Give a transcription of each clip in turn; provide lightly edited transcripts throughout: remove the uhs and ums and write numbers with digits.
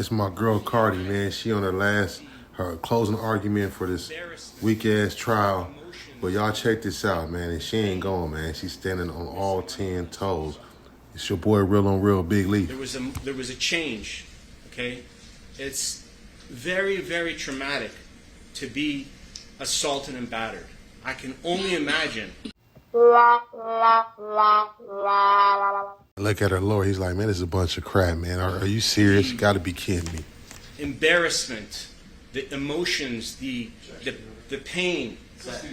it's my girl Cardi, man. She on her closing argument for this weak ass trial. But y'all check this out, man. And she ain't going, man. She's standing on all 10 toes. It's your boy Real on Real, Big Leaf. There was a change, okay? It's very, very traumatic to be assaulted and battered. I can only imagine. Look at her lawyer. He's like, man, this is a bunch of crap, man. Are you serious? You got to be kidding me. Embarrassment, the emotions, the pain that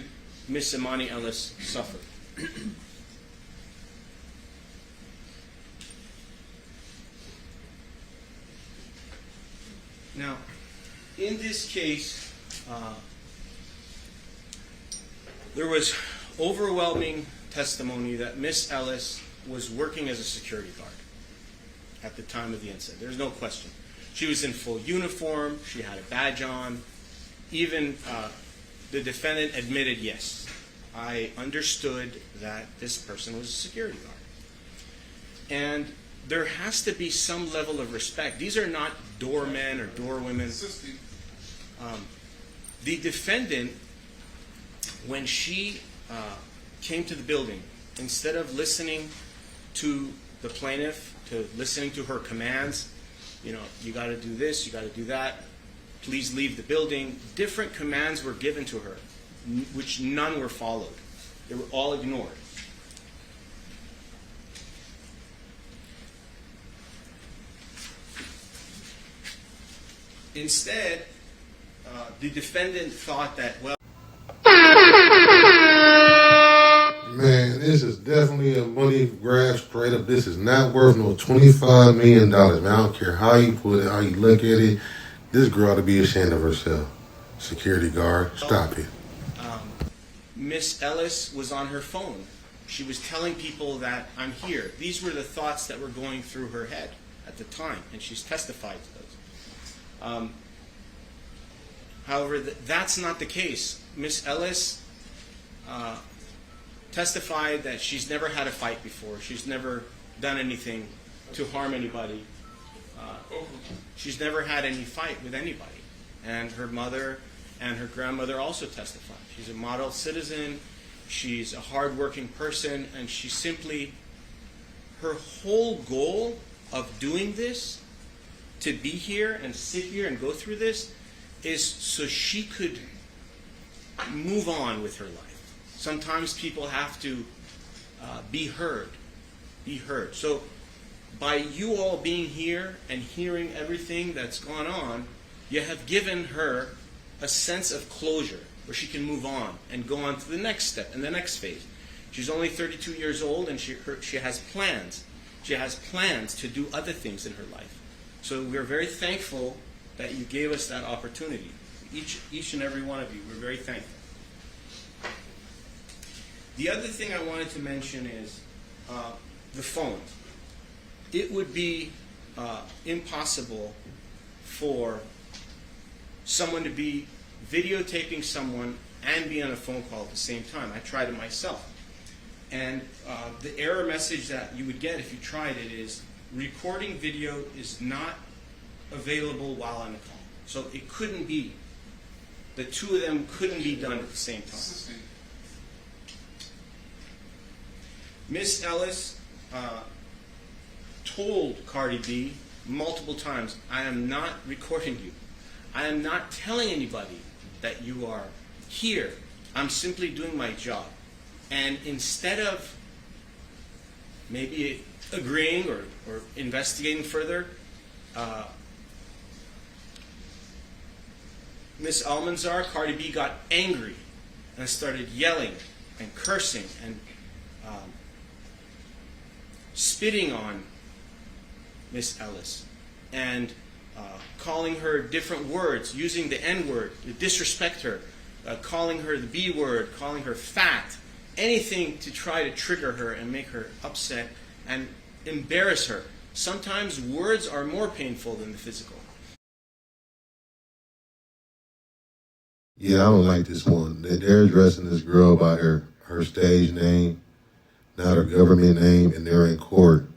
Miss Imani Ellis suffered. Now, in this case, there was overwhelming testimony that Miss Ellis was working as a security guard at the time of the incident. There's no question. She was in full uniform. She had a badge on. Even the defendant admitted, yes, I understood that this person was a security guard. And there has to be some level of respect. These are not doormen or doorwomen. The defendant, when she came to the building, instead of listening to the plaintiff, to listening to her commands, you got to do this, you got to do that, please leave the building, different commands were given to her, which none were followed. They were all ignored. Instead, the defendant thought that, well, man, this is definitely a money grab straight up. This is not worth no $25 million, man. I don't care how you put it, how you look at it. This girl ought to be ashamed of herself. Security guard, stop it. Miss Ellis was on her phone. She was telling people that I'm here. These were the thoughts that were going through her head at the time, and she's testified to those. However, that's not the case. Miss Ellis testified that she's never had a fight before. She's never done anything to harm anybody. She's never had any fight with anybody. And her mother and her grandmother also testified. She's a model citizen. She's a hardworking person. And she simply, her whole goal of doing this, to be here and sit here and go through this, is so she could move on with her life. Sometimes people have to be heard. Be heard. So by you all being here and hearing everything that's gone on, you have given her a sense of closure where she can move on and go on to the next step and the next phase. She's only 32 years old and she has plans. She has plans to do other things in her life. So we're very thankful that you gave us that opportunity. Each and every one of you, we're very thankful. The other thing I wanted to mention is the phone. It would be impossible for someone to be videotaping someone and be on a phone call at the same time. I tried it myself. And the error message that you would get if you tried it is, recording video is not available while on the call. So it couldn't be. The two of them couldn't be done at the same time. Miss Ellis told Cardi B multiple times, I am not recording you. I am not telling anybody that you are here. I'm simply doing my job. And instead of maybe agreeing or investigating further, Miss Almanzar, Cardi B, got angry and started yelling and cursing and spitting on Miss Ellis and calling her different words, using the N-word to disrespect her, calling her the B-word, calling her fat, anything to try to trigger her and make her upset and embarrass her. Sometimes words are more painful than the physical. Yeah, I don't like this one. They're addressing this girl by her stage name, not her government name, and they're in court.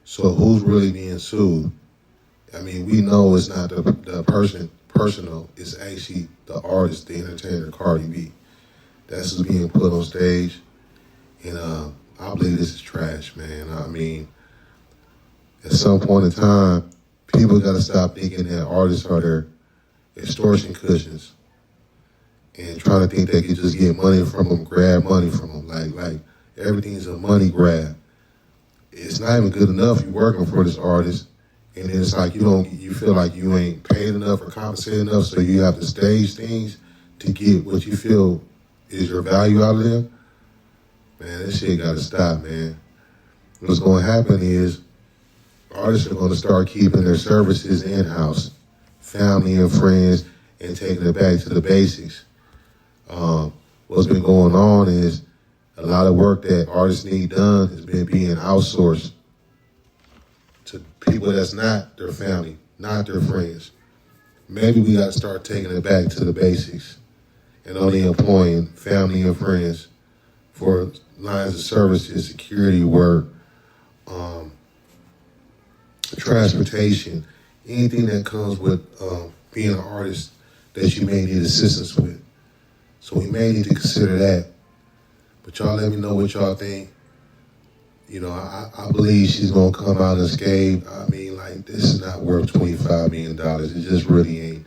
So who's really being sued? I mean, we know it's not the person personal. It's actually the artist, the entertainer, Cardi B. That's what's being put on stage, and I believe this is trash, man. I mean, at some point in time, people got to stop thinking that artists are their extortion cushions and trying to think they can just get money from them, grab money from them. Like everything's a money grab. It's not even good enough. You're working for this artist, and then it's like you feel like you ain't paid enough or compensated enough, so you have to stage things to get what you feel is your value out of them. Man, that shit got to stop, man. What's going to happen is artists are going to start keeping their services in-house, family and friends, and taking it back to the basics. What's been going on is a lot of work that artists need done has been being outsourced to people that's not their family, not their friends. Maybe we got to start taking it back to the basics and only employing family and friends for lines of services, security work, transportation, anything that comes with being an artist that you may need assistance with. So we may need to consider that. But y'all let me know what y'all think. You know, I believe she's going to come out unscathed. I mean, like, this is not worth $25 million. It just really ain't.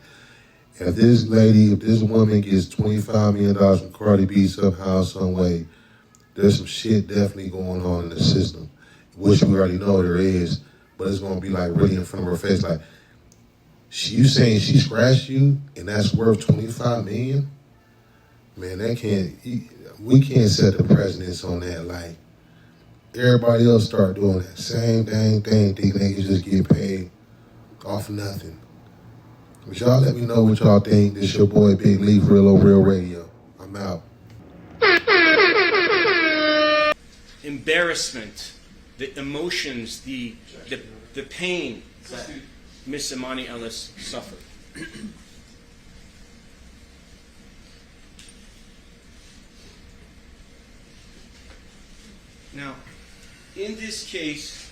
If this woman gets $25 million from Cardi B somehow, some way, there's some shit definitely going on in the system, which we already know there is, but it's going to be like really in front of her face. Like, you saying she scratched you and that's worth $25 million? Man, we can't set the precedence on that. Like, everybody else start doing that same dang thing, thinking they can just get paid off nothing. But y'all let me know what y'all think. This your boy Big Lee, Real Real Radio. I'm out. Embarrassment, the emotions, the pain that Miss Imani Ellis suffered. Now, in this case,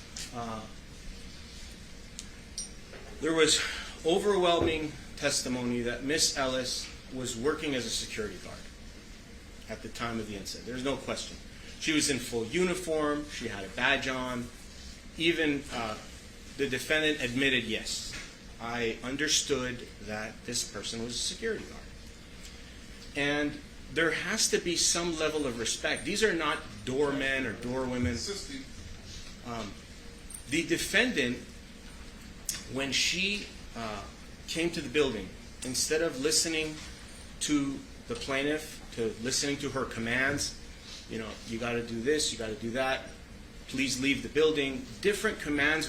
there was overwhelming testimony that Miss Ellis was working as a security guard at the time of the incident. There's no question. She was in full uniform. She had a badge on. Even the defendant admitted, yes, I understood that this person was a security guard. And there has to be some level of respect. These are not doormen or doorwomen. The defendant, when she came to the building, instead of listening to the plaintiff, to listening to her commands, you know, you got to do this, you got to do that, please leave the building, different commands were